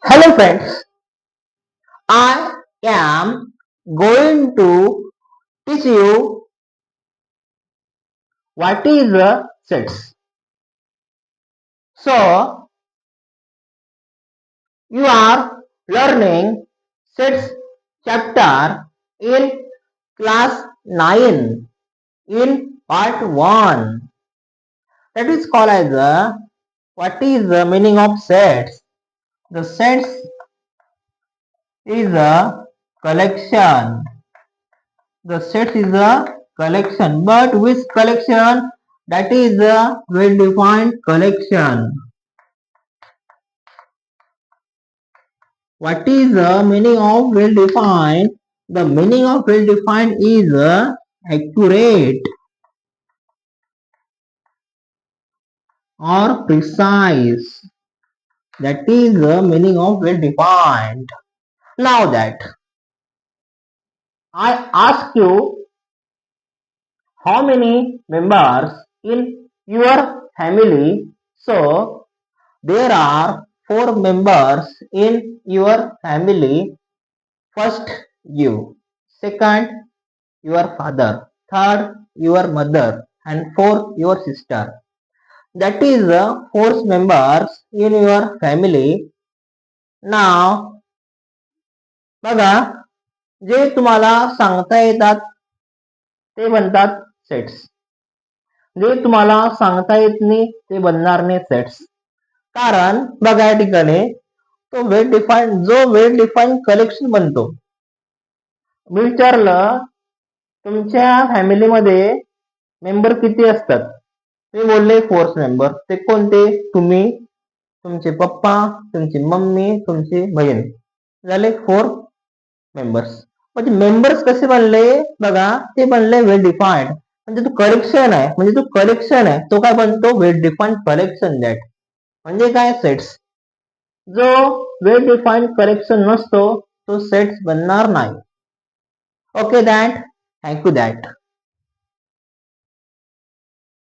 Hello friends, I am going to teach you what is sets. So you are learning sets chapter in class 9 in part 1. That is called as what is the meaning of sets. The sets is a collection. The set is a collection, but which collection? That is a well-defined collection. What is the meaning of well-defined? The meaning of well-defined is accurate or precise. That is the meaning of well-defined. Now that I ask you how many members in your family, so there are 4 members in your family. First, you. Second, your father. Third, your mother. And fourth, your sister. That is the 4 members in your family. Now, बघा, जे तुम्हाला सांगता येतात ते बनतात sets. जे तुम्हाला सांगता येत नाही ते बनणार नाही सेट्स. कारण बघा या ठिकाणी जो वेल डिफाईन कलेक्शन बनतो. मी विचारलं तुमच्या फॅमिलीमध्ये मेंबर किती असतात? ते बोलले 4 मेंबर. ते कोणते? तुम्ही, तुमचे पप्पा, तुमची मम्मी, तुमची बहीण. झाले 4 मेंबर्स. म्हणजे मेंबर्स कसे बनले? बघा ते बनले वेल डिफाईन्ड. म्हणजे तो कलेक्शन आहे, तो काय बनतो? Well defined collection. दॅट म्हणजे काय? सेट्स. जो वेल डिफाईन्ड कलेक्शन नसतो तो सेट्स बनणार नाही. Okay that. Thank you that.